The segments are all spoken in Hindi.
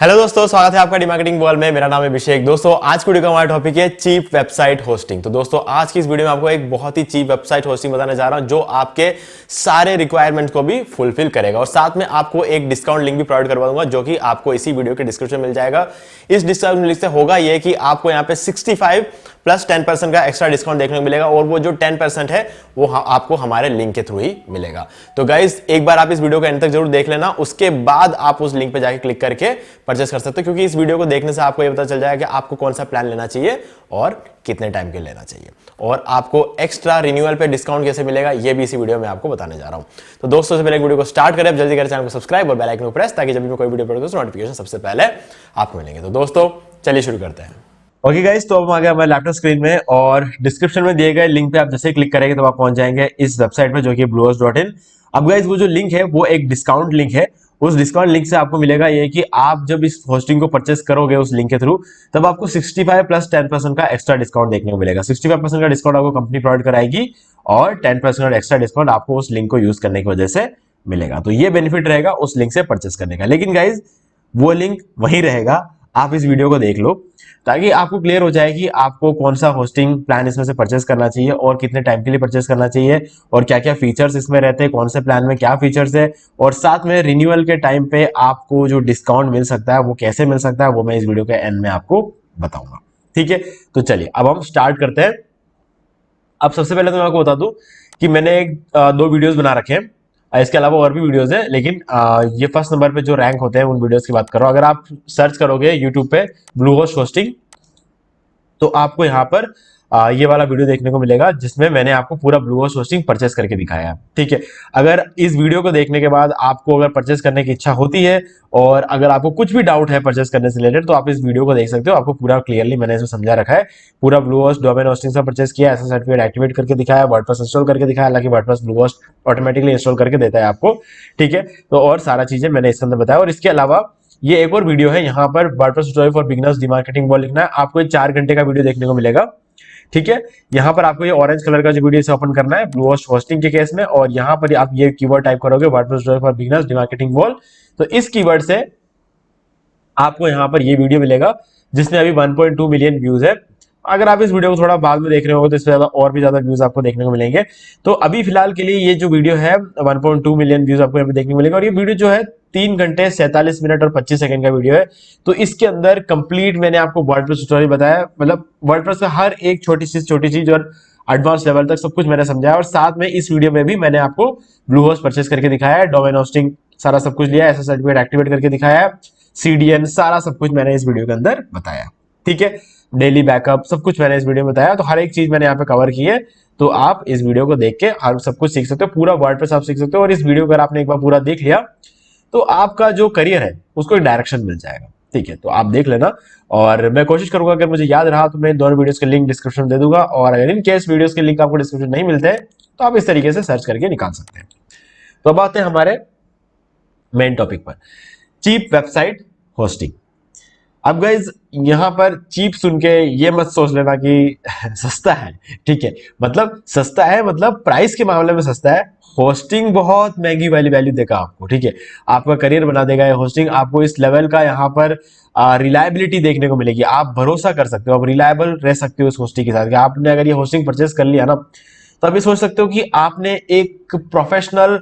हेलो दोस्तों, स्वागत है आपका डीमार्केटिंग वर्ल्ड में। मेरा नाम है अभिषेक। दोस्तों आज की वीडियो का हमारा टॉपिक है चीप वेबसाइट होस्टिंग। तो दोस्तों आज की इस वीडियो में आपको एक बहुत ही चीप वेबसाइट होस्टिंग बताने जा रहा हूं जो आपके सारे रिक्वायरमेंट को भी फुलफिल करेगा और साथ में आपको एक डिस्काउंट लिंक भी प्रोवाइड करवा दूंगा जो कि आपको इसी वीडियो के डिस्क्रिप्शन में मिल जाएगा। इस डिस्काउंट लिंक से होगा यह कि आपको यहाँ पे 65 प्लस 10% का एक्स्ट्रा डिस्काउंट देखने को मिलेगा और वो जो 10% है वो आपको हमारे लिंक के थ्रू ही मिलेगा। तो गाइज एक बार आप इस वीडियो को एंड तक जरूर देख लेना, उसके बाद आप उस लिंक पे जाके क्लिक करके परचेस कर सकते हो, क्योंकि इस वीडियो को देखने से आपको ये पता चल जाएगा कि आपको कौन सा प्लान लेना चाहिए और कितने टाइम के लेना चाहिए और आपको एक्स्ट्रा रिन्यूअल पे डिस्काउंट कैसे मिलेगा ये भी इसी वीडियो में आपको बताने जा रहा हूं। तो दोस्तों से पहले वीडियो को स्टार्ट करें, जल्दी करें चैनल को सब्सक्राइब और बेल आइकन को प्रेस, ताकि जब भी मैं कोई वीडियो अपलोड करूं नोटिफिकेशन सबसे पहले आपको मिलेंगे। तो दोस्तों चलिए शुरू करते हैं। ओके गाइस, तो अब आ गए हमारे लैपटॉप स्क्रीन में और डिस्क्रिप्शन में दिए गए लिंक पे आप जैसे क्लिक करेंगे तो आप पहुंच जाएंगे इस वेबसाइट पे जो कि bluehost.in। अब गाइस वो जो लिंक है वो एक डिस्काउंट लिंक है। उस डिस्काउंट लिंक से आपको मिलेगा ये कि आप जब इस होस्टिंग को परचेस करोगे उस लिंक के थ्रू, तब आपको 65 प्लस 10% का एक्स्ट्रा डिस्काउंट देखने को मिलेगा। 65% का डिस्काउंट आपको कंपनी प्रोवाइड कराएगी और 10% का एक्स्ट्रा डिस्काउंट आपको उस लिंक को यूज करने की वजह से मिलेगा। तो ये बेनिफिट रहेगा उस लिंक से परचेस करने का। लेकिन गाइज वो लिंक वहीं रहेगा, आप इस वीडियो को देख लो ताकि आपको क्लियर हो जाए कि आपको कौन सा होस्टिंग प्लान इसमें से परचेस करना चाहिए और कितने टाइम के लिए परचेस करना चाहिए और क्या क्या फीचर्स इसमें रहते हैं, कौन से प्लान में क्या फीचर्स है और साथ में रिन्यूअल के टाइम पे आपको जो डिस्काउंट मिल सकता है वो कैसे मिल सकता है, वो मैं इस वीडियो के एंड में आपको बताऊंगा। ठीक है, तो चलिए अब हम स्टार्ट करते हैं। अब सबसे पहले तो मैं आपको बता दूं कि मैंने दो वीडियोस बना रखे हैं, इसके अलावा और भी वीडियोस है, लेकिन ये फर्स्ट नंबर पे जो रैंक होते हैं उन वीडियोस की बात करो। अगर आप सर्च करोगे यूट्यूब पे ब्लूहोस्ट होस्टिंग तो आपको यहाँ पर ये वाला वीडियो देखने को मिलेगा जिसमें मैंने आपको पूरा ब्लूहोस्ट होस्टिंग परचेस करके दिखाया है। ठीक है, अगर इस वीडियो को देखने के बाद आपको अगर परचेस करने की इच्छा होती है और अगर आपको कुछ भी डाउट है परचेस करने से रिलेटेड तो आप इस वीडियो को देख सकते हो। आपको पूरा क्लियरली मैंने इसमें समझा रखा है। पूरा ब्लूहोस्ट डोमेन होस्टिंग से परचेस किया, ऐसा सर्टिफिकेट एक्टिवेट करके दिखाया, वर्डप्रेस इंस्टॉल करके दिखाया। हालांकि वर्डप्रेस ब्लूहोस्ट ऑटोमेटिकली इंस्टॉल करके देता है आपको। ठीक है, तो और सारा चीजें मैंने इसके अंदर बताया। और इसके अलावा ये एक और वीडियो है, यहाँ पर WordPress tutorial for beginners the marketing world लिखना है, आपको 4 घंटे का वीडियो देखने को मिलेगा। ठीक है, यहाँ पर आपको ये ऑरेंज कलर का जो वीडियो से ओपन करना है ब्लूहोस्ट होस्टिंग के केस में, और यहाँ पर आप ये कीवर्ड टाइप करोगे WordPress tutorial for beginners the marketing world, तो इस कीवर्ड से आपको यहाँ पर ये वीडियो मिलेगा जिसमें अभी 1.2 मिलियन व्यूज है। अगर आप इस वीडियो को थोड़ा बाद में देख रहे हो तो इससे ज्यादा और भी ज्यादा व्यूज आपको देखने को मिलेंगे। तो अभी फिलहाल के लिए ये जो वीडियो है 1.2 मिलियन व्यूज आपको यहाँ पे देखने को मिलेगा। और ये वीडियो जो है 3 घंटे 47 मिनट और 25 सेकंड का वीडियो है। तो इसके अंदर कंप्लीट मैंने आपको वर्डप्रेस ट्यूटोरियल बताया, मतलब वर्डप्रेस का हर एक छोटी चीज और एडवांस लेवल तक सब कुछ मैंने समझाया। और साथ में इस वीडियो में भी मैंने आपको ब्लूहोस्ट परचेस करके दिखाया है, डोमेन होस्टिंग सारा सब कुछ लिया है, ऐसा सर्टिफिकेट एक्टिवेट करके दिखाया है, CDN सारा सब कुछ मैंने इस वीडियो के अंदर बताया। ठीक है, डेली बैकअप सब कुछ मैंने इस वीडियो में बताया। तो हर एक चीज मैंने यहाँ पे कवर की है, तो आप इस वीडियो को देख के हर सब कुछ सीख सकते हो, पूरा वर्डप्रेस आप सीख सकते हो। और इस वीडियो को अगर आपने एक बार पूरा देख लिया तो आपका जो करियर है उसको एक डायरेक्शन मिल जाएगा। ठीक है, तो आप देख लेना और मैं कोशिश करूंगा अगर मुझे याद रहा तो मैं दोनों वीडियोस के लिंक डिस्क्रिप्शन दे दूंगा, और अगर इन केस वीडियोस के लिंक आपको डिस्क्रिप्शन नहीं मिलते हैं तो आप इस तरीके से सर्च करके निकाल सकते हैं। तो अब आते हैं हमारे मेन टॉपिक पर, चीप वेबसाइट होस्टिंग। अब गाइज यहां पर चीप सुन के ये मत सोच लेना कि सस्ता है। ठीक है, मतलब सस्ता है, मतलब प्राइस के मामले में सस्ता है। होस्टिंग बहुत महंगी वाली वैल्यू देगा आपको। ठीक है, आपका करियर बना देगा ये होस्टिंग। आपको इस लेवल का यहाँ पर रिलायबिलिटी देखने को मिलेगी, आप भरोसा कर सकते हो, आप रिलायबल रह सकते हो इस होस्टिंग के साथ। कि आपने अगर ये होस्टिंग परचेस कर लिया ना तो अभी सोच सकते हो कि आपने एक प्रोफेशनल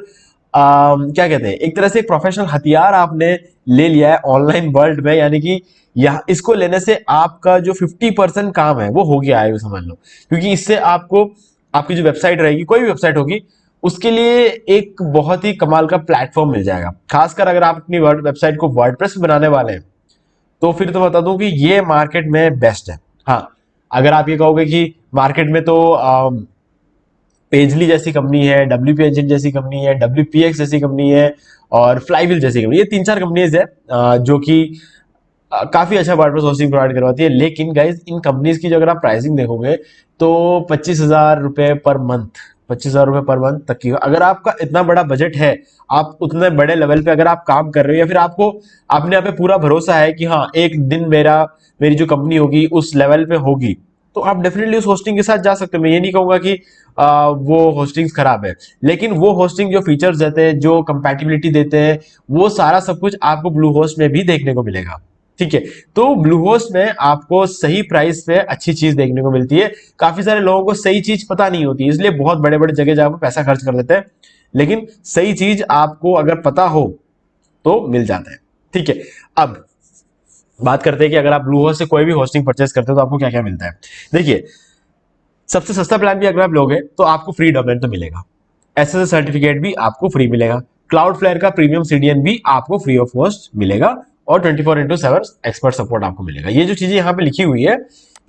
क्या कहते हैं, एक तरह से एक प्रोफेशनल हथियार आपने ले लिया है ऑनलाइन वर्ल्ड में। यानी कि यह इसको लेने से आपका जो 50% काम है वो हो गया है, समझ लो। क्योंकि इससे आपको आपकी जो वेबसाइट रहेगी, कोई भी वेबसाइट होगी, उसके लिए एक बहुत ही कमाल का प्लेटफॉर्म मिल जाएगा। खासकर अगर आप अपनी वेबसाइट को वर्डप्रेस पे बनाने वाले हैं तो फिर तो बता दूं कि ये मार्केट में बेस्ट है। हाँ, अगर आप ये कहोगे कि मार्केट में तो पेजली जैसी कंपनी है, WP Engine जैसी कंपनी है, WPX जैसी कंपनी है और फ्लाईव्हील जैसी कंपनी, ये 3-4 कंपनीज है जो कि काफी अच्छा वर्डप्रेस होस्टिंग प्रोवाइड करवाती है। लेकिन गाइज इन कंपनीज की जो अगर आप प्राइसिंग देखोगे तो 25,000 रुपए पर मंथ, 25,000 रुपए पर मंथ तक की। अगर आपका इतना बड़ा बजट है, आप उतने बड़े लेवल पे अगर आप काम कर रहे हो, या फिर आपको अपने आप पे पूरा भरोसा है कि हाँ एक दिन मेरी जो कंपनी होगी उस लेवल पे होगी, तो आप डेफिनेटली उस होस्टिंग के साथ जा सकते हो। मैं ये नहीं कहूंगा कि वो होस्टिंग्स खराब है, लेकिन वो होस्टिंग जो फीचर्स देते हैं, जो कंपैटिबिलिटी देते हैं, वो सारा सब कुछ आपको ब्लू होस्ट में भी देखने को मिलेगा। ठीक है, तो ब्लू होस्ट में आपको सही प्राइस पे अच्छी चीज देखने को मिलती है। काफी सारे लोगों को सही चीज पता नहीं होती, इसलिए बहुत बड़े बड़े जगह जाकर पैसा खर्च कर देते हैं, लेकिन सही चीज आपको अगर पता हो तो मिल जाता है। ठीक है, अब बात करते हैं कि अगर आप ब्लू होस्ट से कोई भी होस्टिंग परचेस करते हो तो आपको क्या क्या मिलता है। देखिए, सबसे सस्ता प्लान भी अगर आप लोगे तो आपको फ्री डोमेन तो मिलेगा, एसएसएल सर्टिफिकेट भी आपको फ्री मिलेगा, क्लाउडफ्लेयर का प्रीमियम सीडीएन भी आपको फ्री ऑफ कॉस्ट मिलेगा, और 24/7 एक्सपर्ट सपोर्ट आपको मिलेगा। ये जो चीजें यहाँ पे लिखी हुई है,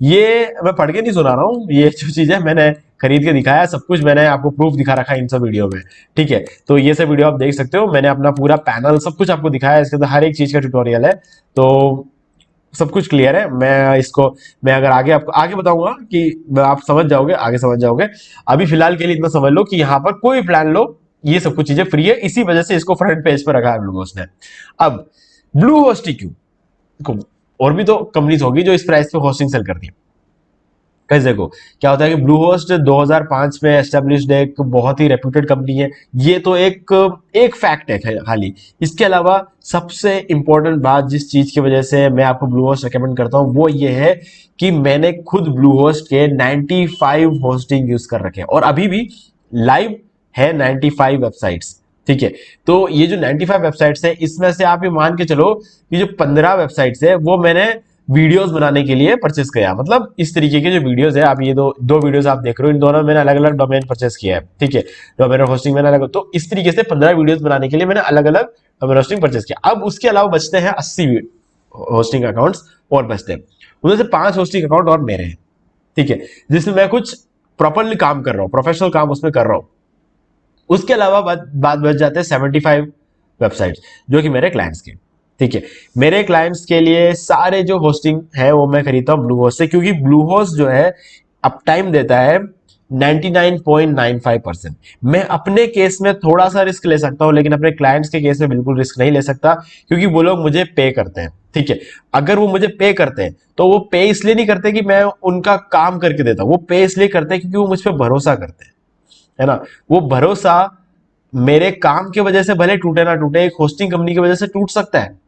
ये मैं पढ़ के नहीं सुना रहा हूँ, ये जो चीजें मैंने खरीद के दिखाया, सब कुछ मैंने आपको प्रूफ दिखा रखा है इन सब वीडियो में। ठीक है, तो ये सब वीडियो आप देख सकते हो, मैंने अपना पूरा पैनल सब कुछ आपको दिखाया है, इसके अंदर हर एक चीज का ट्यूटोरियल है, तो सब कुछ क्लियर है। मैं अगर आगे आपको आगे बताऊंगा कि आप समझ जाओगे, आगे समझ जाओगे। अभी फिलहाल के लिए इतना समझ लो कि यहाँ पर कोई प्लान लो, ये सब कुछ चीजें फ्री है, इसी वजह से इसको फ्रंट पेज पर रखा है ब्लू होस्ट ने। अब ब्लू होस्ट ही क्यों, और भी तो कंपनीज होगी जो इस प्राइस पे होस्टिंग सेल करती है। कैसे देखो, क्या होता है कि ब्लू होस्ट 2005 में एस्टेब्लिश्ड एक बहुत ही रेप्यूटेड कंपनी है, ये तो एक फैक्ट है खाली। इसके अलावा सबसे इंपॉर्टेंट बात जिस चीज की वजह से मैं आपको ब्लू होस्ट रिकमेंड करता हूं वो ये है कि मैंने खुद ब्लू होस्ट के 95 होस्टिंग यूज कर रखे हैं, और अभी भी लाइव है 95 वेबसाइट्स। ठीक है, तो ये जो 95 वेबसाइट्स है, इसमें से आप ये मान के चलो कि जो 15 वेबसाइट्स है वो मैंने वीडियोस बनाने के लिए परचेस किया। मतलब इस तरीके के जो वीडियोस है, आप ये दो वीडियोस आप देख रहे हो, इन दोनों मैंने अलग अलग डोमेन परचेस किया है। ठीक है, डोमेन होस्टिंग मैंने अलग, तो इस तरीके से 15 वीडियोस बनाने के लिए मैंने अलग अलग डोमेन होस्टिंग परचेस किया। अब उसके अलावा बचते हैं 80 होस्टिंग अकाउंट्स और बचते हैं, उनमें से 5 होस्टिंग अकाउंट और मेरे हैं। ठीक है, जिसमें मैं कुछ प्रॉपरली काम कर रहा हूँ, प्रोफेशनल काम उसमें कर रहा हूँ। उसके अलावा बात बच जाते हैं 75 वेबसाइट्स जो कि मेरे क्लाइंट्स के। ठीक है, मेरे क्लाइंट्स के लिए सारे जो होस्टिंग है वो मैं खरीदता हूँ ब्लू होस्ट से, क्योंकि ब्लू होस्ट जो है अप टाइम देता है 99.95%। मैं अपने केस में थोड़ा सा रिस्क ले सकता हूं, लेकिन अपने क्लाइंट्स के केस में बिल्कुल रिस्क नहीं ले सकता, क्योंकि वो लोग मुझे पे करते हैं। ठीक है, अगर वो मुझे पे करते हैं तो वो पे इसलिए नहीं करते कि मैं उनका काम करके देता हूं, वो पे इसलिए करते हैं क्योंकि वो मुझ पर भरोसा करते हैं, है ना। वो भरोसा मेरे काम की वजह से भले टूटे ना टूटे, एक होस्टिंग कंपनी की वजह से टूट सकता है,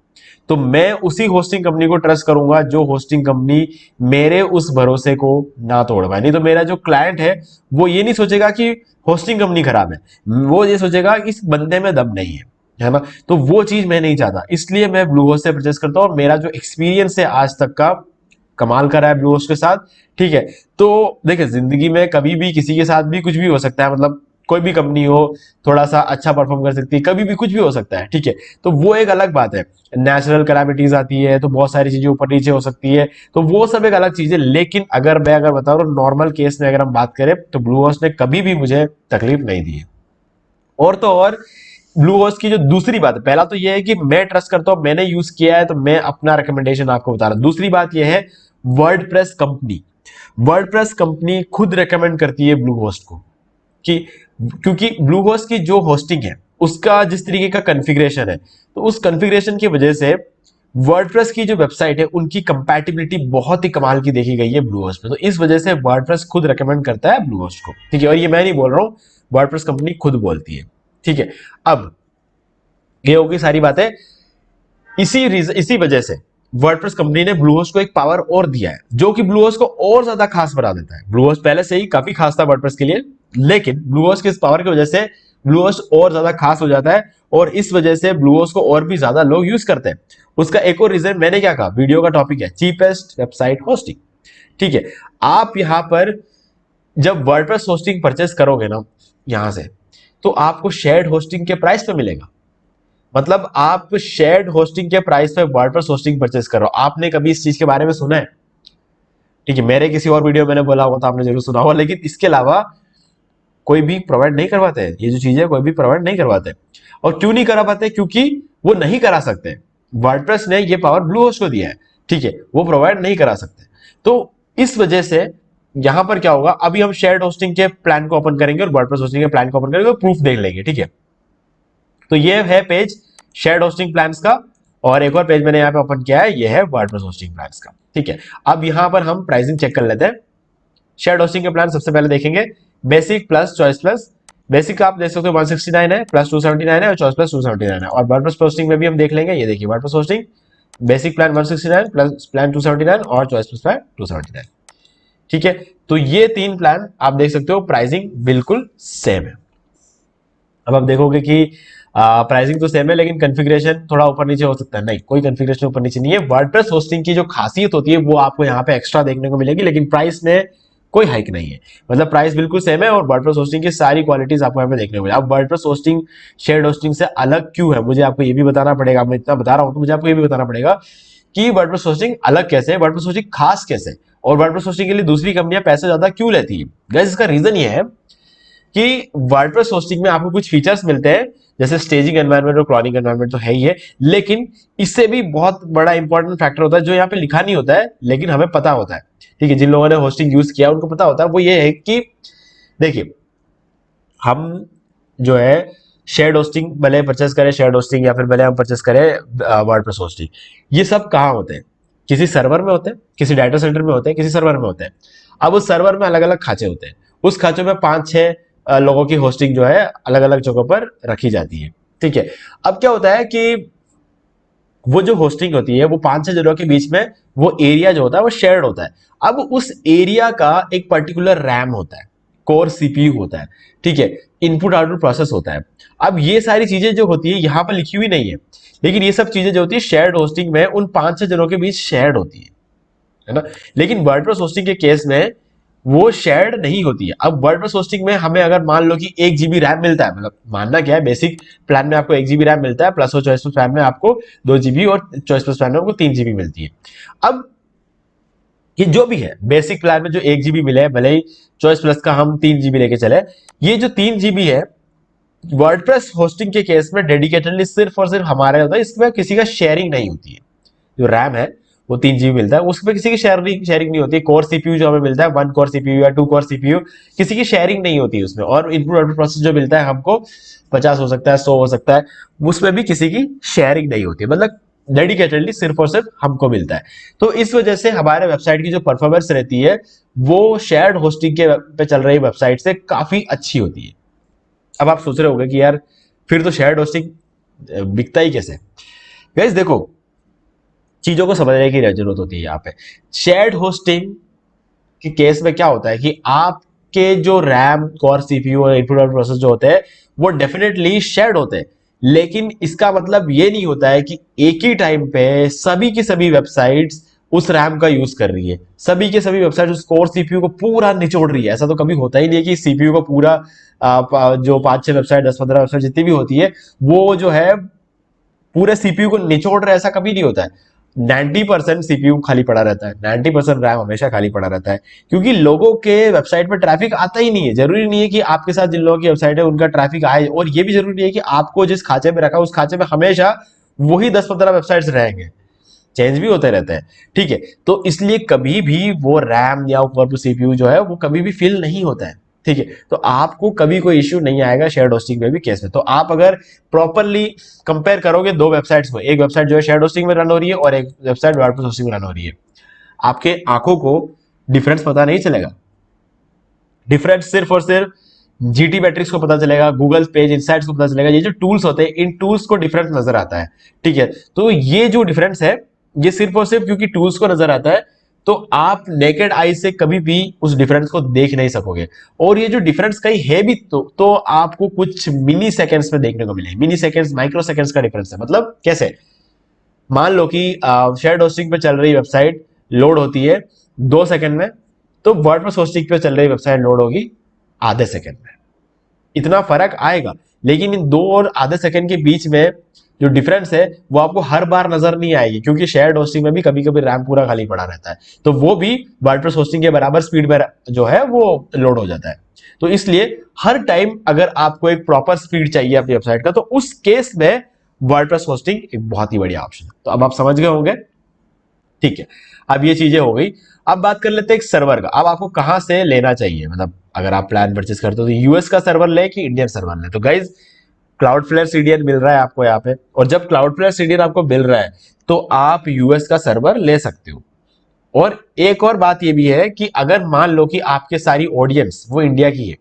तो मैं उसी होस्टिंग कंपनी को ट्रस्ट करूंगा जो होस्टिंग कंपनी मेरे उस भरोसे को ना तोड़ पाए। नहीं तो मेरा जो क्लाइंट है वो ये नहीं सोचेगा कि होस्टिंग कंपनी खराब है, वो ये सोचेगा कि इस बंदे में दम नहीं है ना। तो वो चीज मैं नहीं चाहता, इसलिए मैं ब्लू होस्ट से परचेस करता हूं, और मेरा जो एक्सपीरियंस है आज तक का कमाल का रहा है ब्लू होस्ट के साथ। ठीक है, तो देखिए, जिंदगी में कभी भी किसी के साथ भी कुछ भी हो सकता है, मतलब कोई भी कंपनी हो थोड़ा सा अच्छा परफॉर्म कर सकती है, कभी भी कुछ भी हो सकता है। ठीक है, तो वो एक अलग बात है। नेचुरल कैलामिटीज आती है तो बहुत सारी चीजें ऊपर नीचे हो सकती है, तो वो सब एक अलग चीज है। लेकिन मैं बता रहा हूँ नॉर्मल केस में अगर हम बात करें तो ब्लू होस्ट ने कभी भी मुझे तकलीफ नहीं दी है। और तो और ब्लू होस्ट की जो दूसरी बात है, पहला तो ये है कि मैं ट्रस्ट करता हूं, मैंने यूज किया है, तो मैं अपना रिकमेंडेशन आपको बता रहा हूं। दूसरी बात यह है, वर्डप्रेस कंपनी वर्डप्रेस कंपनी खुद रेकमेंड करती है ब्लू होस्ट को, कि क्योंकि ब्लू होस्ट की जो होस्टिंग है उसका जिस तरीके का कॉन्फ़िगरेशन है, तो उस कॉन्फ़िगरेशन की वजह से वर्डप्रेस की जो वेबसाइट है उनकी कंपैटिबिलिटी बहुत ही कमाल की देखी गई है ब्लू होस्ट में। तो इस वजह से वर्डप्रेस खुद रेकमेंड करता है ब्लू होस्ट को। ठीक है, और ये मैं नहीं बोल रहा हूं, वर्डप्रेस कंपनी खुद बोलती है। ठीक है, अब ये होगी सारी बातें। इसी वजह से वर्डप्रेस कंपनी ने ब्लू होस्ट को एक पावर और दिया है, जो कि ब्लू होस्ट को और ज्यादा खास बना देता है। ब्लू होस्ट पहले से ही काफी खास था वर्डप्रेस के लिए, लेकिन ब्लू होस्ट के इस पावर की वजह से ब्लू होस्ट और ज्यादा खास हो जाता है, और इस वजह से ब्लू होस्ट को और भी ज्यादा लोग यूज करते हैं। उसका एक और रीजन मैंने क्या कहा, वीडियो का टॉपिक है चीपेस्ट वेबसाइट होस्टिंग। ठीक है, आप यहां पर जब वर्डप्रेस होस्टिंग परचेस करोगे ना यहां से, तो आपको शेयर्ड होस्टिंग के प्राइस पे मिलेगा। मतलब आप शेयर्ड होस्टिंग के प्राइस पे वर्डप्रेस होस्टिंग परचेस कर रहे हो। आपने कभी इस चीज के बारे में सुना है? ठीक है, मेरे किसी और वीडियो मैंने बोला होगा तो आपने जरूर सुना होगा, लेकिन इसके अलावा कोई भी प्रोवाइड नहीं करवाते हैं ये जो चीजें, कोई भी प्रोवाइड नहीं करवाते। और क्यों नहीं करा पाते? क्योंकि वो नहीं करा सकते। वर्डप्रेस ने ये पावर ब्लू होस्ट को दिया है। ठीक है, वो प्रोवाइड नहीं करा सकते। तो इस वजह से यहां पर क्या होगा, अभी हम शेयर्ड होस्टिंग के प्लान को ओपन करेंगे और वर्डप्रेस होस्टिंग के प्लान को ओपन करेंगे और प्रूफ देख लेंगे। ठीक है, तो ये है पेज शेयर्ड होस्टिंग प्लान्स का, और एक और पेज मैंने यहाँ पे ओपन किया है, ये है वर्डप्रेस होस्टिंग प्लान्स का। ठीक है, अब यहां पर हम प्राइसिंग चेक कर लेते हैं। शेयर्ड होस्टिंग के प्लान सबसे पहले देखेंगे basic plus choice plus. Basic का आप देख सकते हो 169 है, प्लस 279 है, और चॉइस प्लस 279 है। और वर्डप्रेस होस्टिंग में भी हम देख लेंगे, ये देखिए WordPress hosting basic plan 169 plus plan 279 और चॉइस प्लस प्लान 279। ठीक है, तो ये तीन प्लान आप देख सकते हो, प्राइसिंग बिल्कुल सेम है। अब आप देखोगे कि प्राइसिंग तो सेम है लेकिन कॉन्फ़िगरेशन थोड़ा ऊपर नीचे हो सकता है। नहीं, कोई कॉन्फ़िगरेशन ऊपर नीचे नहीं है। वर्डप्रेस होस्टिंग की जो खासियत होती है वो आपको यहाँ पे एक्स्ट्रा देखने को मिलेगी, लेकिन प्राइस में कोई हाइक नहीं है। मतलब प्राइस बिल्कुल सेम है और वर्डप्रेस होस्टिंग की सारी क्वालिटीज आपको यहाँ पे देखने को मिलेगी। अब वर्डप्रेस होस्टिंग शेयर्ड होस्टिंग से अलग क्यों है, मुझे आपको ये भी बताना पड़ेगा। मैं इतना बता रहा हूँ तो मुझे आपको ये भी बताना पड़ेगा कि वर्डप्रेस होस्टिंग अलग कैसे है, वर्डप्रेस होस्टिंग खास कैसे है, और वर्डप्रेस होस्टिंग के लिए दूसरी कंपनियां पैसे ज्यादा क्यों लेती है। गाइस, इसका रीजन ये है कि वर्डप्रेस होस्टिंग में आपको कुछ फीचर्स मिलते हैं, जैसे स्टेजिंग एनवायरनमेंट और क्रॉनिंग एनवायरनमेंट तो है ही है, लेकिन इससे भी बहुत बड़ा इंपॉर्टेंट फैक्टर होता है जो यहाँ पे लिखा नहीं होता है लेकिन हमें पता होता है। ठीक है, जिन लोगों ने होस्टिंग यूज किया उनको पता होता है। वो ये है कि देखिए, हम जो है शेयर्ड होस्टिंग भले परचेस करें, शेयर्ड होस्टिंग या फिर भले हम परचेस करें वर्डप्रेस होस्टिंग, ये सब कहाँ होते हैं? किसी सर्वर में होते हैं, किसी डाटा सेंटर में होते हैं, किसी सर्वर में होते हैं। अब उस सर्वर में अलग अलग खांचे होते हैं, उस खांचों में 5-6 लोगों की होस्टिंग जो है अलग अलग जगहों पर रखी जाती है। ठीक है, अब क्या होता है कि वो जो होस्टिंग होती है वो 5-6 जगहों के बीच में वो एरिया जो होता है वो शेयर्ड होता है। अब उस एरिया का एक पर्टिकुलर रैम होता है, कोर सीपीयू होता है। ठीक है, इनपुट आउटपुट प्रोसेस होता है। अब ये सारी चीजें जो होती है यहां पर लिखी हुई नहीं है, लेकिन ये सब चीजें जो होती है शेयर्ड होस्टिंग में उन 5-6 जनों के बीच शेयर्ड होती है ना। लेकिन वर्डप्रेस होस्टिंग के केस में वो शेयर्ड नहीं होती है। अब वर्डप्रेस होस्टिंग में हमें अगर मान लो कि 1 GB रैम मिलता है, मतलब मानना क्या है, बेसिक प्लान में आपको 1 GB रैम मिलता है, प्लस और चॉइस प्लस प्लान में आपको 2 GB और चॉइस प्लस प्लान में आपको 3 GB मिलती है। अब ये जो भी है बेसिक प्लान में जो 1 GB मिले, भले ही चॉइस प्लस का हम 3 GB लेके चले, ये जो 3 GB है वर्डप्रेस होस्टिंग के केस में डेडिकेटेडली सिर्फ और सिर्फ हमारा होता है, इसमें किसी का शेयरिंग नहीं होती है। जो रैम है वो 3 GB मिलता है, उसमें किसी की शेयरिंग नहीं होती है। कोर सीपीयू जो हमें मिलता है 1 कोर सीपीयू या 2 कोर सीपीयू, किसी की शेयरिंग नहीं होती है उसमें। और इनपुट आउटपुट प्रोसेस जो मिलता है हमको 50 हो सकता है, 100 हो सकता है, उसमें भी किसी की शेयरिंग नहीं होती है। मतलब डेडिकेटेडली सिर्फ और सिर्फ हमको मिलता है। तो इस वजह से हमारे वेबसाइट की जो परफॉर्मेंस रहती है वो शेयर्ड होस्टिंग के पे चल रही वेबसाइट से काफी अच्छी होती है। अब आप सोच रहे होंगे कि यार फिर तो शेयर्ड होस्टिंग बिकता ही कैसे। गाइस देखो, चीजों को समझने की जरूरत होती है यहाँ पे। शेयर्ड होस्टिंग के केस में क्या होता है कि आपके जो रैम, कोर सीपीयू और इनपुट आउटपुट प्रोसेस जो होते हैं वो डेफिनेटली शेयर्ड होते हैं, लेकिन इसका मतलब ये नहीं होता है कि एक ही टाइम पे सभी की सभी वेबसाइट्स उस रैम का यूज कर रही है, सभी के सभी वेबसाइट उस कोर सीपीयू को पूरा निचोड़ रही है। ऐसा तो कभी होता ही नहीं है कि सीपीयू को पूरा जो 5-6 वेबसाइट, 10-15 वेबसाइट जितनी भी होती है वो जो है पूरे सीपीयू को निचोड़ रहे, ऐसा कभी नहीं होता है। 90% सीपीयू खाली पड़ा रहता है, 90% रैम हमेशा खाली पड़ा रहता है, क्योंकि लोगों के वेबसाइट पर ट्रैफिक आता ही नहीं है। जरूरी नहीं है कि आपके साथ जिन लोगों की वेबसाइट है उनका ट्रैफिक आए, और ये भी जरूरी नहीं है कि आपको जिस खांचे में रखा उस खांचे में हमेशा वही 10-15 वेबसाइट्स रहेंगे, चेंज भी होते रहते हैं। ठीक है, तो इसलिए कभी भी वो रैम या सीपीयू जो है वो कभी भी फिल नहीं होता है। ठीक है, तो आपको कभी कोई इश्यू नहीं आएगा शेयर्ड होस्टिंग में भी केस में। तो आप अगर प्रॉपरली कंपेयर करोगे दो वेबसाइट्स को, एक वेबसाइट जो है शेयर्ड होस्टिंग में रन हो रही है और एक वेबसाइट वर्डप्रेस होस्टिंग में रन हो रही है, आपके आंखों को डिफरेंस पता नहीं चलेगा। डिफरेंस सिर्फ और सिर्फ जीटी मैट्रिक्स को पता चलेगा, गूगल पेज इनसाइट्स को पता चलेगा। ये जो टूल्स होते हैं इन टूल्स को डिफरेंस नजर आता है। ठीक है, तो ये जो डिफरेंस है ये सिर्फ और सिर्फ क्योंकि टूल्स को नजर आता है, तो आप नेकेड आई से कभी भी उस डिफरेंस को देख नहीं सकोगे। और ये जो डिफरेंस कहीं है भी तो आपको कुछ मिली सेकेंड्स में देखने को मिले। मिली सेकेंड्स, माइक्रो सेकेंड्स का डिफरेंस है। मतलब कैसे, मान लो कि शेयर्ड होस्टिंग पे चल रही वेबसाइट लोड होती है 2 सेकंड में, तो वर्डप्रेस होस्टिंग पे चल रही वेबसाइट लोड होगी आधे सेकंड में। इतना फर्क आएगा, लेकिन इन 2 और आधे सेकंड के बीच में जो डिफरेंस है वो आपको हर बार नजर नहीं आएगी, क्योंकि शेयर्ड होस्टिंग में भी कभी कभी रैम पूरा खाली पड़ा रहता है, तो वो भी वर्डप्रेस होस्टिंग के बराबर स्पीड में जो है वो लोड हो जाता है। तो इसलिए हर टाइम अगर आपको एक प्रॉपर स्पीड चाहिए अपनी वेबसाइट का, तो उस केस में वर्डप्रेस होस्टिंग एक बहुत ही बढ़िया ऑप्शन है। तो अब आप समझ गए होंगे। ठीक है, अब ये चीजें हो गई। अब बात कर लेते हैं एक सर्वर का। अब आपको कहां से लेना चाहिए, मतलब अगर आप प्लान परचेस करते हो तो यूएस का सर्वर ले कि इंडियन सर्वर ले। तो गाइज क्लाउडफ्लेयर सीडीएन मिल रहा है आपको यहाँ पे, और जब क्लाउडफ्लेयर सीडीएन आपको मिल रहा है तो आप यूएस का सर्वर ले सकते हो। और एक और बात ये भी है कि अगर मान लो कि आपके सारी ऑडियंस वो इंडिया की है,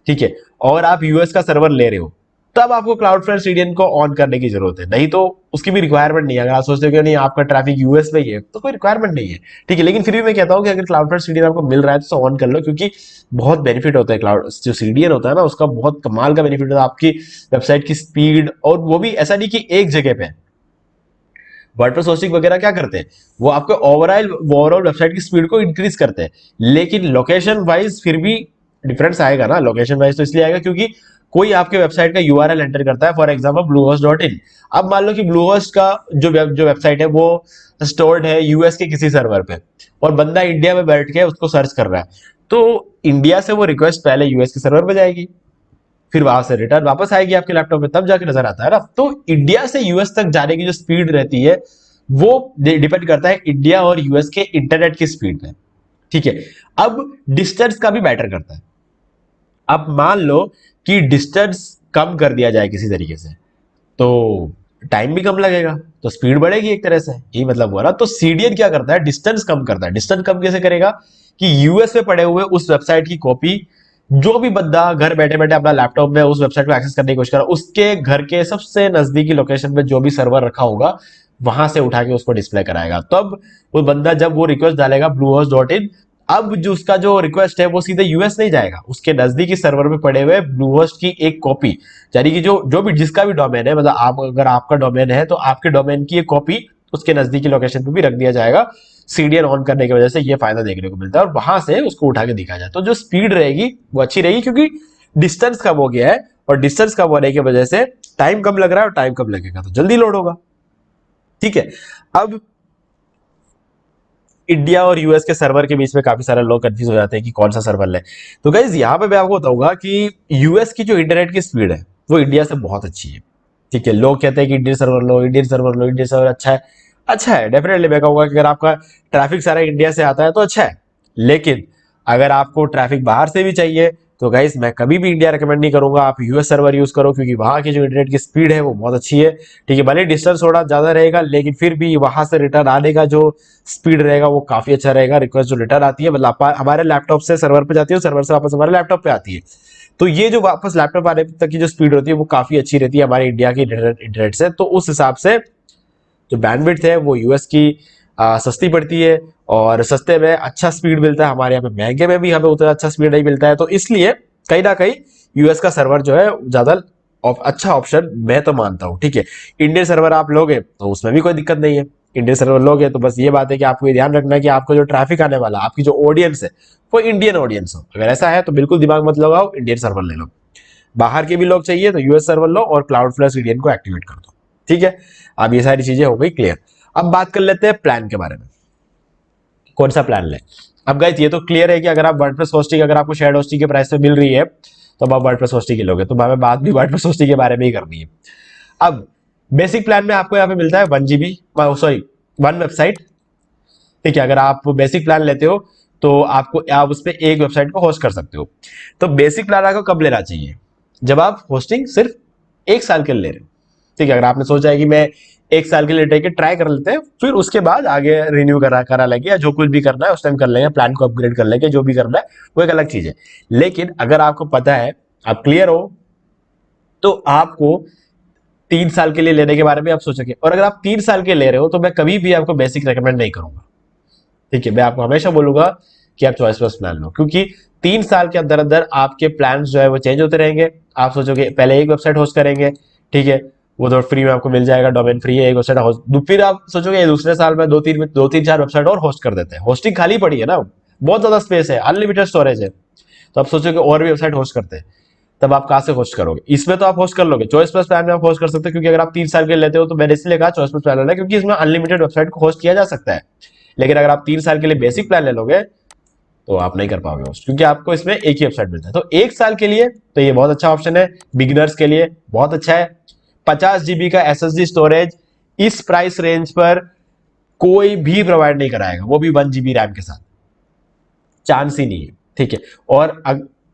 ठीक है, और आप यूएस का सर्वर ले रहे हो, तब आपको क्लाउडफ्लयर सीडीएन को ऑन करने की जरूरत है, नहीं तो उसकी भी रिक्वायरमेंट नहीं है। अगर आप सोचते हो कि नहीं आपका ट्रैफिक यूएस में ही है तो कोई रिक्वायरमेंट नहीं है, ठीक है। लेकिन फिर भी मैं कहता हूं कि अगर क्लाउडफ्लयर सीडीएन आपको मिल रहा है तो ऑन कर लो, क्योंकि बहुत बेनिफिट होता है। क्लाउड जो सीडीएन होता है ना, उसका बहुत कमाल का बेनिफिट होता है आपकी वेबसाइट की स्पीड, और वो भी ऐसा नहीं कि एक जगह पे। वर्डप्रेस होस्टिंग वगैरह क्या करते हैं, वो आपको ओवरऑल वेबसाइट की स्पीड को इंक्रीज करते हैं, लेकिन लोकेशन वाइज फिर भी डिफरेंस आएगा ना। लोकेशन वाइज तो इसलिए आएगा क्योंकि कोई आपके वेबसाइट का यूआरएल एंटर करता है, फॉर एग्जांपल bluehost.in। अब मान लो कि bluehost का जो वेबसाइट है वो स्टोर्ड है यूएस के किसी सर्वर पे, और बंदा इंडिया में बैठ के उसको सर्च कर रहा है, तो इंडिया से वो रिक्वेस्ट पहले यूएस के सर्वर पे जाएगी, फिर वहां से रिटर्न वापस आएगी आपके लैपटॉप में, तब जाके नजर आता है ना। तो इंडिया से यूएस तक जाने की जो स्पीड रहती है वो डिपेंड करता है इंडिया और यूएस के इंटरनेट की स्पीड में, ठीक है। अब डिस्टेंस का भी मैटर करता है। अब मान लो कि डिस्टेंस कम कर दिया जाए किसी तरीके से, तो टाइम भी कम लगेगा, तो स्पीड बढ़ेगी एक तरह से, यही मतलब हुआ ना। तो सीडीएन क्या करता है, डिस्टेंस कम करता है। डिस्टेंस कम कैसे करेगा कि यूएस में पड़े हुए उस वेबसाइट की कॉपी जो भी बंदा घर बैठे बैठे अपना लैपटॉप में उस वेबसाइट को एक्सेस करने की कोशिश कर रहा है, उसके घर के सबसे नजदीकी लोकेशन पे जो भी सर्वर रखा होगा वहां से उठा के उसको डिस्प्ले कराएगा। तब वो बंदा जब वो रिक्वेस्ट डालेगा bluehost.in, अब जो उसका जो रिक्वेस्ट है वो सीधे यूएस नहीं जाएगा, उसके नजदीकी सर्वर में पड़े हुए ब्लूहोस्ट की एक कॉपी, यानी कि जो जो भी जिसका भी डोमेन है, मतलब आप अगर आपका डोमेन है तो आपके डोमेन की एक कॉपी उसके नजदीकी लोकेशन पे भी रख दिया जाएगा। सीडीएन ऑन करने की वजह से ये फायदा देखने को मिलता है, और वहां से उसको उठा के दिखाया जाए तो जो स्पीड रहेगी वो अच्छी रहेगी, क्योंकि डिस्टेंस कम हो गया है, और डिस्टेंस कम होने की वजह से टाइम कम लग रहा है, और टाइम कम लगेगा तो जल्दी लोड होगा, ठीक है। अब इंडिया और यूएस के सर्वर के बीच में काफी सारे लोग कंफ्यूज हो जाते हैं कि कौन सा सर्वर ले। तो गाइज यहाँ पे मैं आपको बताऊंगा कि यूएस की जो इंटरनेट की स्पीड है वो इंडिया से बहुत अच्छी है, ठीक है। लोग कहते हैं कि इंडियन सर्वर लो, इंडियन सर्वर लो, इंडियन सर्वर अच्छा है। अच्छा है, डेफिनेटली मैं कहूंगा कि अगर आपका ट्रैफिक सारा इंडिया से आता है तो अच्छा है, लेकिन अगर आपको ट्रैफिक बाहर से भी चाहिए तो गाइस मैं कभी भी इंडिया रेकमेंड नहीं करूंगा, आप यूएस सर्वर यूज करो, क्योंकि वहां की जो इंटरनेट की स्पीड है वो बहुत अच्छी है, ठीक है। भले डिस्टेंस थोड़ा ज्यादा रहेगा, लेकिन फिर भी वहां से रिटर्न आने का जो स्पीड रहेगा वो काफी अच्छा रहेगा। रिक्वेस्ट जो रिटर्न आती है, मतलब हमारे लैपटॉप से सर्वर पे जाती है, सर्वर से वापस हमारे लैपटॉप पे आती है, तो ये जो वापस लैपटॉप आने तक की जो स्पीड होती है वो काफी अच्छी रहती है हमारे इंडिया की इंटरनेट से। तो उस हिसाब से जो बैंडविड्थ है वो यूएस की सस्ती पड़ती है, और सस्ते में अच्छा स्पीड मिलता है। हमारे यहाँ पे महंगे में भी हमें उतना अच्छा स्पीड नहीं मिलता है, तो इसलिए कहीं ना कहीं यूएस का सर्वर जो है ज्यादा अच्छा ऑप्शन मैं तो मानता हूँ, ठीक है। इंडियन सर्वर आप लोगे तो उसमें भी कोई दिक्कत नहीं है, इंडियन सर्वर लोगे तो बस ये बात है कि आपको ये ध्यान रखना है कि आपको जो ट्रैफिक आने वाला, आपकी जो ऑडियंस है वो इंडियन ऑडियंस हो। अगर ऐसा है तो बिल्कुल दिमाग मत लगाओ, इंडियन सर्वर ले लो। बाहर के भी लोग चाहिए तो यूएस सर्वर लो और क्लाउडफ्लयर सीडीएन को एक्टिवेट कर दो, ठीक है। अब ये सारी चीजें हो गई क्लियर। अब बात कर लेते हैं प्लान के बारे में, कौन सा प्लान लें। अब गाइस ये तो क्लियर है कि अगर आप वर्डप्रेस होस्टिंग, अगर आपको शेयर्ड होस्टिंग के प्राइस पे मिल रही है तो आप वर्डप्रेस होस्टिंग ही लोगे, तो हमें बात भी वर्डप्रेस होस्टिंग के बारे में ही करनी है। अब बेसिक प्लान में आपको यहाँ पे मिलता है 1 GB, सॉरी 1 वेबसाइट, ठीक है। अगर आप बेसिक प्लान लेते हो तो आपको आप उस पर एक वेबसाइट को होस्ट कर सकते हो। तो बेसिक प्लान आपको कब लेना चाहिए, जब आप होस्टिंग सिर्फ 1 साल के लिए ले रहे हो, ठीक है। अगर आपने सोचा है कि मैं 1 साल के लिए लेके ट्राई कर लेते हैं, फिर उसके बाद आगे रिन्यू करा लेंगे, या जो कुछ भी करना है उस टाइम कर लेंगे, प्लान को अपग्रेड कर लेंगे, जो भी करना है वो एक अलग चीज है। लेकिन अगर आपको पता है, आप क्लियर हो, तो आपको 3 साल के लिए लेने के बारे में आप सोचोगे। और अगर आप 3 साल के ले रहे हो तो मैं कभी भी आपको बेसिक रेकमेंड नहीं करूंगा, ठीक है। मैं आपको हमेशा बोलूंगा कि आप चॉइस प्लस प्लान लो, क्योंकि 3 साल के अंदर अंदर आपके प्लान जो है वो चेंज होते रहेंगे। आप सोचोगे पहले एक वेबसाइट होस्ट करेंगे, ठीक है, वो तो फ्री में आपको मिल जाएगा, डोमेन फ्री है, एक वेबसाइट होस्ट, फिर आप सोचोगे दूसरे साल में दो तीन चार वेबसाइट और होस्ट कर देते हैं। होस्टिंग खाली पड़ी है ना, बहुत ज्यादा स्पेस है, अनलिमिटेड स्टोरेज है, तो आप सोचोगे और भी वेबसाइट होस्ट करते हैं, तब आप कहां से होस्ट करोगे। इसमें तो आप होस्ट कर लोगे, चॉइस प्लस प्लान में आप होस्ट कर सकते हो, क्योंकि अगर आप 3 साल के लेते हो तो मैंने इसलिए कहा चॉइस प्लस प्लान लेना, क्योंकि इसमें अनलिमिटेड वेबसाइट को होस्ट किया जा सकता है। लेकिन अगर आप 3 साल के लिए बेसिक प्लान ले लोगे तो आप नहीं कर पाओगे होस्ट, क्योंकि आपको इसमें एक ही वेबसाइट मिलता है। तो 1 साल के लिए तो ये बहुत अच्छा ऑप्शन है, बिगिनर्स के लिए बहुत अच्छा है। 50 GB का SSD स्टोरेज इस प्राइस रेंज पर कोई भी प्रोवाइड नहीं कराएगा, वो भी 1 GB रैम के साथ, चांस ही नहीं है, ठीक है। और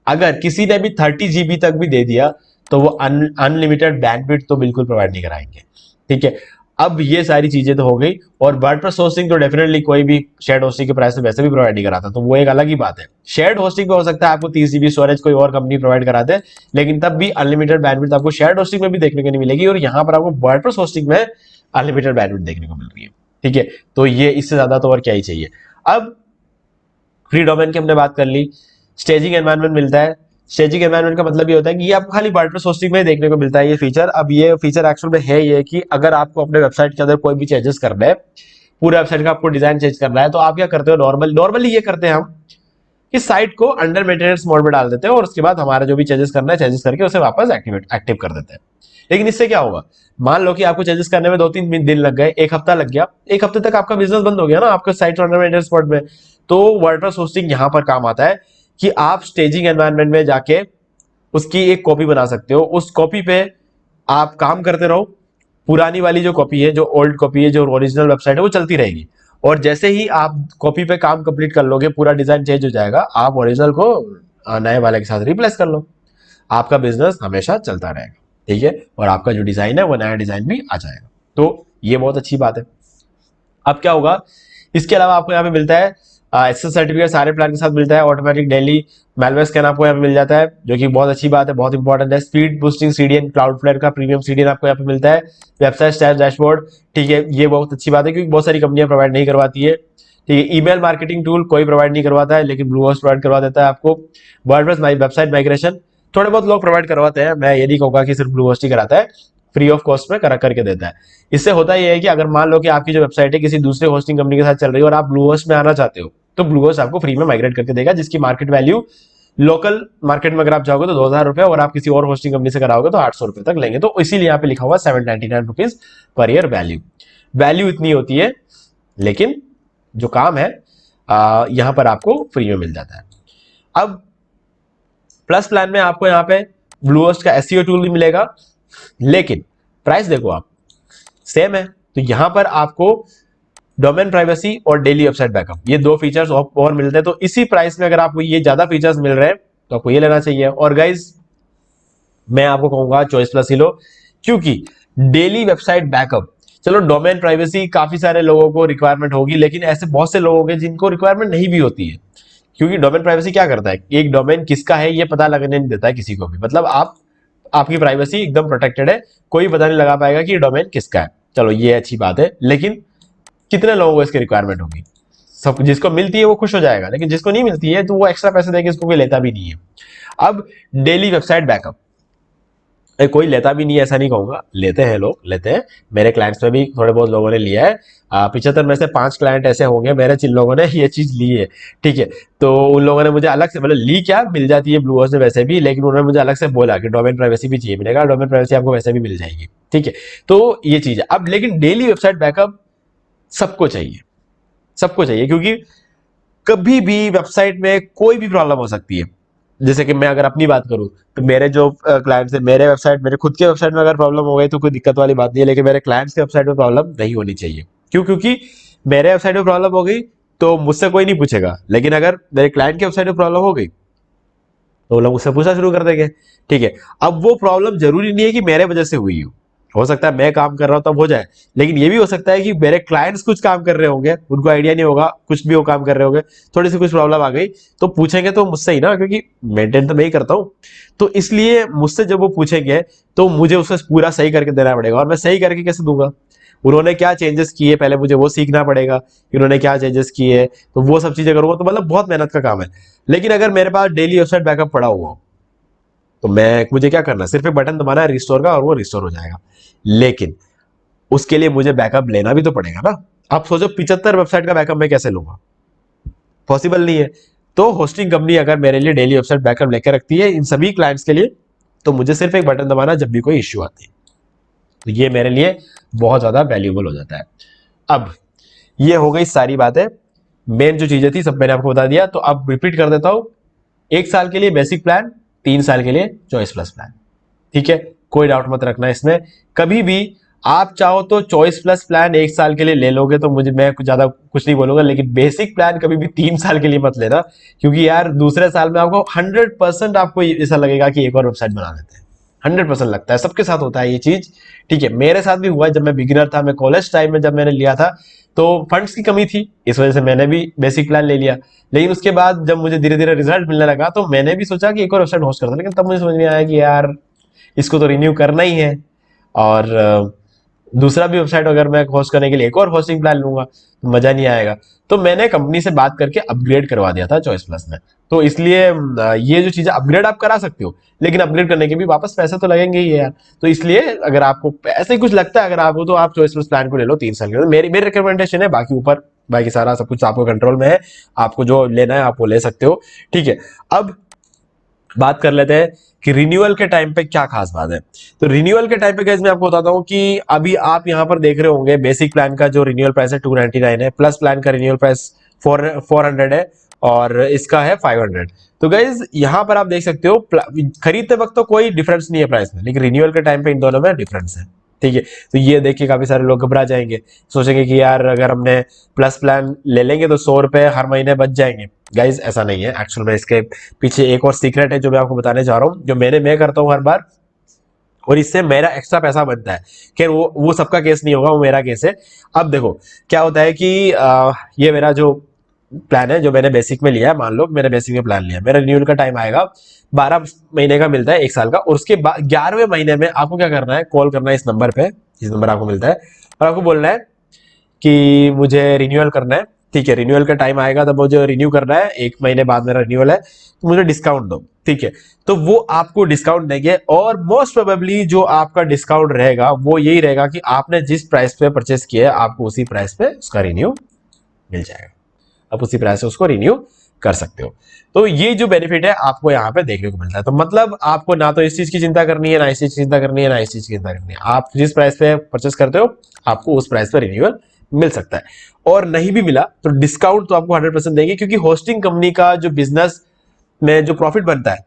अगर किसी ने भी 30 GB तक भी दे दिया तो वो अनलिमिटेड बैंडविड्थ तो बिल्कुल प्रोवाइड नहीं कराएंगे, ठीक है। अब ये सारी चीजें तो हो गई, और वर्डप्रेस होस्टिंग तो डेफिनेटली कोई भी शेयर्ड होस्टिंग के प्राइस में वैसे भी प्रोवाइड नहीं कराता, तो वो एक अलग ही बात है। शेयर्ड होस्टिंग पे हो सकता है आपको 30 जीबी स्टोरेज कोई और कंपनी प्रोवाइड कराते हैं, लेकिन तब भी अनलिमिटेड बैंडविड्थ आपको शेयर्ड होस्टिंग में भी देखने को नहीं मिलेगी, और यहाँ पर आपको वर्डप्रेस होस्टिंग में अनलिमिटेड बैंडविड्थ देखने को मिल रही है। ठीक है, तो ये इससे ज्यादा तो और क्या ही चाहिए। अब फ्री डोमेन की हमने बात कर ली, स्टेजिंग एनवायरनमेंट मिलता है। स्टेजिंग एनवायरनमेंट का मतलब ये होता है कि ये आपको खाली वर्डप्रेस होस्टिंग में देखने को मिलता है ये फीचर। अब ये फीचर एक्चुअल में है ये कि अगर आपको अपने वेबसाइट के अंदर कोई भी चेंजेस करना है, पूरे वेबसाइट का आपको डिजाइन चेंज करना है, तो आप क्या करते हो, नॉर्मली ये करते हैं हम कि साइट को अंडर मेंटेनेंस मोड में डाल देते हैं, और उसके बाद हमारा जो भी चेंजेस करना है चेंजेस करके उसे वापस एक्टिव कर देते हैं। लेकिन इससे क्या होगा, मान लो कि आपको चेंजेस करने में 2-3 दिन लग गए, एक हफ्ता लग गया, एक हफ्ते तक आपका बिजनेस बंद हो गया ना, आपका साइट अंडर मेंटेनेंस मोड में। तो वर्डप्रेस होस्टिंग यहां पर काम आता है कि आप स्टेजिंग एनवायरनमेंट में जाके उसकी एक कॉपी बना सकते हो, उस कॉपी पे आप काम करते रहो, पुरानी वाली जो कॉपी है, जो ओल्ड कॉपी है, जो ओरिजिनल वेबसाइट है, वो चलती रहेगी, और जैसे ही आप कॉपी पे काम कंप्लीट कर लोगे, पूरा डिजाइन चेंज हो जाएगा, आप ओरिजिनल को नए वाले के साथ रिप्लेस कर लो, आपका बिजनेस हमेशा चलता रहेगा। ठीक है, और आपका जो डिजाइन है वो नया डिजाइन भी आ जाएगा, तो ये बहुत अच्छी बात है। अब क्या होगा, इसके अलावा आपको यहाँ पे मिलता है एक्सेस सर्टिफिकेट सारे प्लान के साथ मिलता है, ऑटोमेटिक डेली मैलवेयर स्कैन आपको यहाँ पे मिल जाता है, जो कि बहुत अच्छी बात है, बहुत इंपॉर्टेंट है। स्पीड बूस्टिंग सीडीएन, क्लाउडफ्लेयर का प्रीमियम सीडीएन आपको यहाँ पे मिलता है, वेबसाइट स्टैट्स डैशबोर्ड। ठीक है, ये बहुत अच्छी बात है क्योंकि बहुत सारी कंपनियां प्रोवाइड नहीं करवाती है। ठीक है, ईमेल मार्केटिंग टूल कोई प्रोवाइड नहीं करवाता है, लेकिन ब्लूहोस्ट प्रोवाइड करवा देता है आपको। वर्डप्रेस वेबसाइट माइग्रेशन थोड़े बहुत लोग प्रोवाइड करवाते हैं, मैं ये नहीं कहूंगा कि सिर्फ ब्लूहोस्ट ही कराता है, फ्री ऑफ कॉस्ट में करा करके देता है। इससे होता यह है कि अगर मान लो कि आपकी जो वेबसाइट है किसी दूसरे होस्टिंग कंपनी के साथ चल रही है और आप ब्लूहोस्ट में आना चाहते हो, तो ब्लूहोस्ट आपको फ्री में माइग्रेट करके देगा, जिसकी मार्केट वैल्यू लोकल मार्केट में अगर आप जाओगे तो 2000 रुपए, और आप किसी और होस्टिंग कंपनी से कराओगे तो 800 रुपए तक लेंगे। तो इसीलिए यहाँ पे लिखा हुआ 799 रुपीज पर ईयर वैल्यू इतनी होती है, लेकिन जो काम है यहाँ पर आपको फ्री में मिल जाता है। अब प्लस प्लान में आपको यहाँ पे ब्लूहोस्ट का एसईओ टूल भी मिलेगा, लेकिन प्राइस देखो आप सेम है। तो यहां पर आपको डोमेन प्राइवेसी और डेली वेबसाइट बैकअप, ये दो फीचर्स और मिलते हैं, तो इसी प्राइस में अगर आपको ये ज्यादा फीचर्स मिल रहे हैं तो आपको ये लेना चाहिए। और गाइज मैं आपको कहूंगा चॉइस प्लस ही लो, क्योंकि डेली वेबसाइट बैकअप, चलो डोमेन प्राइवेसी काफी सारे लोगों को रिक्वायरमेंट होगी, लेकिन ऐसे बहुत से लोग हैं जिनको रिक्वायरमेंट नहीं भी होती है, क्योंकि डोमेन प्राइवेसी क्या करता है, एक डोमेन किसका है ये पता लगने नहीं देता है किसी को भी, मतलब आपकी प्राइवेसी एकदम प्रोटेक्टेड है, कोई पता नहीं लगा पाएगा कि ये डोमेन किसका है। चलो ये अच्छी बात है, लेकिन कितने लोगों को इसकी रिक्वायरमेंट होगी, सब जिसको मिलती है वो खुश हो जाएगा, लेकिन जिसको नहीं मिलती है तो वो एक्स्ट्रा पैसे देके इसको कोई लेता भी नहीं है। अब डेली वेबसाइट बैकअप कोई लेता भी नहीं है ऐसा नहीं कहूंगा, लेते हैं लोग, लेते हैं, मेरे क्लाइंट्स में भी थोड़े बहुत लोगों ने लिया है, 75 में से 5 क्लाइंट ऐसे होंगे मेरे जिन लोगों ने ये चीज ली है। ठीक है, तो उन लोगों ने मुझे अलग से, मतलब ली क्या, मिल जाती है ब्लूहोस्ट से वैसे भी, लेकिन उन्होंने मुझे अलग से बोला कि डोमेन प्राइवेसी भी चाहिए, मिलेगा डोमेन प्राइवेसी आपको वैसे भी मिल जाएगी। ठीक है, तो ये चीज है। अब लेकिन डेली वेबसाइट बैकअप सबको चाहिए, सबको चाहिए, क्योंकि कभी भी वेबसाइट में कोई भी प्रॉब्लम हो सकती है। जैसे कि मैं अगर अपनी बात करूं तो मेरे जो क्लाइंट्स है, मेरे वेबसाइट, मेरे खुद के वेबसाइट में अगर प्रॉब्लम हो गई तो कोई दिक्कत वाली बात नहीं है, लेकिन मेरे क्लाइंट्स के वेबसाइट में प्रॉब्लम नहीं होनी चाहिए। क्यों? क्योंकि मेरे वेबसाइट में प्रॉब्लम हो गई तो मुझसे कोई नहीं पूछेगा, लेकिन अगर मेरे क्लाइंट के वेबसाइट में प्रॉब्लम हो गई तो लोग मुझसे पूछना शुरू कर देंगे। ठीक है, अब वो प्रॉब्लम जरूरी नहीं है कि मेरे वजह से हुई हो सकता है मैं काम कर रहा हूं तब हो जाए, लेकिन ये भी हो सकता है कि मेरे क्लाइंट्स कुछ काम कर रहे होंगे, उनको आइडिया नहीं होगा, कुछ भी वो काम कर रहे होंगे, थोड़ी सी कुछ प्रॉब्लम आ गई तो पूछेंगे तो मुझसे ही ना, क्योंकि मेंटेन तो मैं ही करता हूं, तो इसलिए मुझसे जब वो पूछेंगे तो मुझे उसे पूरा सही करके देना पड़ेगा। और मैं सही करके कैसे दूंगा, उन्होंने क्या चेंजेस किए पहले मुझे वो सीखना पड़ेगा कि उन्होंने क्या चेंजेस किए, तो वो सब चीजें करूंगा, तो मतलब बहुत मेहनत का काम है। लेकिन अगर मेरे पास डेली वेबसाइट बैकअप पड़ा हुआ हो तो मुझे क्या करना है, सिर्फ एक बटन दबाना है रिस्टोर का और वो रिस्टोर हो जाएगा। लेकिन उसके लिए मुझे बैकअप लेना भी तो पड़ेगा ना। आप सोचो 75 वेबसाइट का बैकअप मैं कैसे लूंगा, पॉसिबल नहीं है। तो होस्टिंग कंपनी अगर मेरे लिए डेली वेबसाइट बैकअप लेकर रखती है इन सभी क्लाइंट्स के लिए, तो मुझे सिर्फ एक बटन दबाना जब भी कोई इश्यू आती है, तो ये मेरे लिए बहुत ज्यादा वैल्यूएबल हो जाता है। अब ये हो गई सारी बातें, मेन जो चीजें थी सब मैंने आपको बता दिया। तो अब रिपीट कर देता हूं, 1 साल के लिए बेसिक प्लान, 3 साल के लिए चॉइस प्लस प्लान। ठीक है, कोई डाउट मत रखना इसमें। कभी भी आप चाहो तो चॉइस प्लस प्लान 1 साल के लिए ले लोगे तो मैं कुछ ज्यादा कुछ नहीं बोलूंगा, लेकिन बेसिक प्लान कभी भी 3 साल के लिए मत लेना, क्योंकि यार दूसरे साल में आपको 100% आपको ऐसा लगेगा कि एक और वेबसाइट बना देते हैं। 100% लगता है, सबके साथ होता है ये चीज। ठीक है, मेरे साथ भी हुआ, जब मैं बिगिनर था, मैं कॉलेज टाइम में जब मैंने लिया था तो फंड्स की कमी थी, इस वजह से मैंने भी बेसिक प्लान ले लिया। लेकिन उसके बाद जब मुझे धीरे धीरे रिजल्ट मिलने लगा तो मैंने भी सोचा कि एक और वेबसाइट होस्ट करता, लेकिन तब मुझे समझ में आया कि यार इसको तो रिन्यू करना ही है, और दूसरा भी वेबसाइट अगर मैं होस्ट करने के लिए एक और होस्टिंग प्लान लूंगा तो मजा नहीं आएगा। तो मैंने कंपनी से बात करके अपग्रेड करवा दिया था चॉइस प्लस में। तो इसलिए ये जो चीजें अपग्रेड आप करा सकते हो, लेकिन अपग्रेड करने के भी वापस पैसे तो लगेंगे ही यार। तो इसलिए अगर आपको ऐसे ही कुछ लगता है अगर आपको, तो आप चॉइस प्लस प्लान को ले लो 3 साल के। मेरी मेरी रिकमेंडेशन है, बाकी ऊपर बाकी सारा सब कुछ आपको कंट्रोल में है, आपको जो लेना है आप वो ले सकते हो। ठीक है, अब बात कर लेते हैं कि रिन्यूअल के टाइम पे क्या खास बात है। तो रिन्यूअल के टाइम पे गाइस मैं आपको बताता हूं कि अभी आप यहां पर देख रहे होंगे बेसिक प्लान का जो रिन्यूअल प्राइस है 299 है, प्लस प्लान का रिन्यूअल प्राइस 400 है, और इसका है 500। तो गाइज यहां पर आप देख सकते हो खरीदते वक्त तो कोई डिफरेंस नहीं है प्राइस में, लेकिन रिन्यूअल के टाइम पे इन दोनों में डिफरेंस है। ठीक है, तो ये देखिए काफी सारे लोग घबरा जाएंगे, सोचेंगे कि यार अगर हमने प्लस प्लान ले लेंगे तो 100 रुपए हर महीने बच जाएंगे। गाइज ऐसा नहीं है, एक्चुअल में इसके पीछे एक और सीक्रेट है जो मैं आपको बताने जा रहा हूँ, जो मैं करता हूँ हर बार, और इससे मेरा एक्स्ट्रा पैसा बनता है। खैर वो सबका केस नहीं होगा, वो मेरा केस है। अब देखो क्या होता है कि ये मेरा जो प्लान है जो मैंने बेसिक में लिया है, मान लो मैंने बेसिक में प्लान लिया, मेरा रिन्यूअल का टाइम आएगा 12 महीने का मिलता है, 1 साल का, और उसके बाद 11वें महीने में आपको क्या करना है, कॉल करना है इस नंबर पे, इस नंबर आपको मिलता है, और आपको बोलना है कि मुझे रिन्यूअल करना है। ठीक है, रिन्यूअल का टाइम आएगा तब मुझे रिन्यू करना है, 1 महीने बाद मेरा रिन्यूअल है, तो मुझे डिस्काउंट दो। ठीक है, तो वो आपको डिस्काउंट देंगे, और मोस्ट प्रोबेबली जो आपका डिस्काउंट रहेगा वो यही रहेगा कि आपने जिस प्राइस पे परचेस किया है आपको उसी प्राइस पे उसका रिन्यू मिल जाएगा, आप उसी प्राइस से उसको रिन्यू कर सकते हो। तो ये जो बेनिफिट है आपको यहाँ पे देखने को मिलता है। तो मतलब आपको ना तो इस चीज की चिंता करनी है, ना इस चीज की चिंता करनी है, ना इस चीज की चिंता करनी है, आप जिस प्राइस पे परचेस करते हो आपको उस प्राइस पे रिन्यूअल मिल सकता है। और नहीं भी मिला तो डिस्काउंट तो आपको 100% देंगे, क्योंकि होस्टिंग कंपनी का जो बिजनेस में जो प्रॉफिट बनता है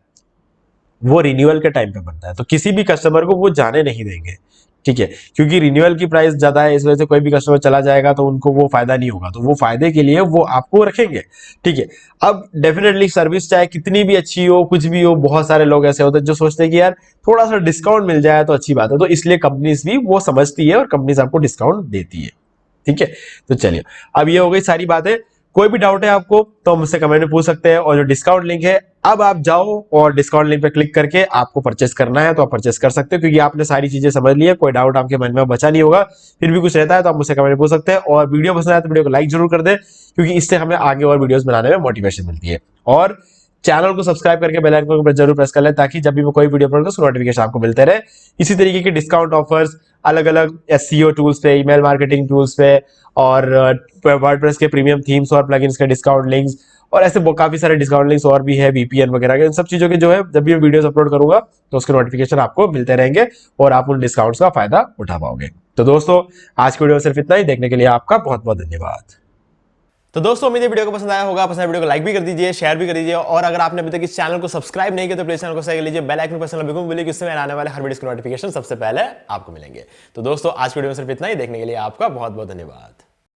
वो रिन्यूअल के टाइम पे बनता है, तो किसी भी कस्टमर को वो जाने नहीं देंगे। ठीक है, क्योंकि रिन्यूअल की प्राइस ज्यादा है, इस वजह से कोई भी कस्टमर चला जाएगा तो उनको वो फायदा नहीं होगा, तो वो फायदे के लिए वो आपको रखेंगे। ठीक है, अब डेफिनेटली सर्विस चाहे कितनी भी अच्छी हो, कुछ भी हो, बहुत सारे लोग ऐसे होते हैं जो सोचते हैं कि यार थोड़ा सा डिस्काउंट मिल जाए तो अच्छी बात है, तो इसलिए कंपनीज भी वो समझती है और कंपनीज आपको डिस्काउंट देती है। ठीक है, तो चलिए अब ये हो गई सारी बातें। कोई भी डाउट है आपको तो मुझसे कमेंट में पूछ सकते हैं, और जो डिस्काउंट लिंक है अब आप जाओ और डिस्काउंट लिंक पे क्लिक करके आपको परचेस करना है तो आप परचेस कर सकते हो, क्योंकि आपने सारी चीजें समझ ली है, कोई डाउट आपके मन में बचा नहीं होगा। फिर भी कुछ रहता है तो आप मुझसे कमेंट में पूछ सकते हैं, और वीडियो पसंद आए तो वीडियो को लाइक जरूर कर दे, क्योंकि इससे हमें आगे और वीडियोस बनाने में मोटिवेशन मिलती है। और चैनल को सब्सक्राइब करके बेल आइकन को जरूर प्रेस कर ले, ताकि जब भी मैं कोई वीडियो अपलोड करूं उसका नोटिफिकेशन आपको मिलते रहे। इसी तरीके के डिस्काउंट ऑफर्स अलग अलग एसईओ टूल्स पे, ईमेल मार्केटिंग टूल्स पे, और वर्डप्रेस के प्रीमियम थीम्स और प्लगइन्स के डिस्काउंट लिंक्स, और ऐसे काफी सारे डिस्काउंट लिंक्स और भी है, वीपीएन वगैरह के, इन सब चीजों के जो है जब भी मैं वीडियोस अपलोड करूंगा तो उसके नोटिफिकेशन आपको मिलते रहेंगे और आप उन डिस्काउंट्स का फायदा उठा पाओगे। तो दोस्तों आज की वीडियो में सिर्फ इतना ही, देखने के लिए आपका बहुत बहुत धन्यवाद। तो दोस्तों उम्मीद है वीडियो को पसंद आया होगा, पसंद वीडियो को लाइक भी कर दीजिए, शेयर भी कर दीजिए, और अगर आपने अभी तक इस चैनल को सब्सक्राइब नहीं किया तो प्लीज चैनल को सब्सक्राइब कर लीजिए, बेल आइकन पर बिल्कुल भूलिए कि उससे मेरे आने वाले हर वीडियो के नोटिफिकेशन सबसे पहले आपको मिलेंगे। तो दोस्तों आज की वीडियो में सिर्फ इतना ही, देखने के लिए आपका बहुत बहुत धन्यवाद।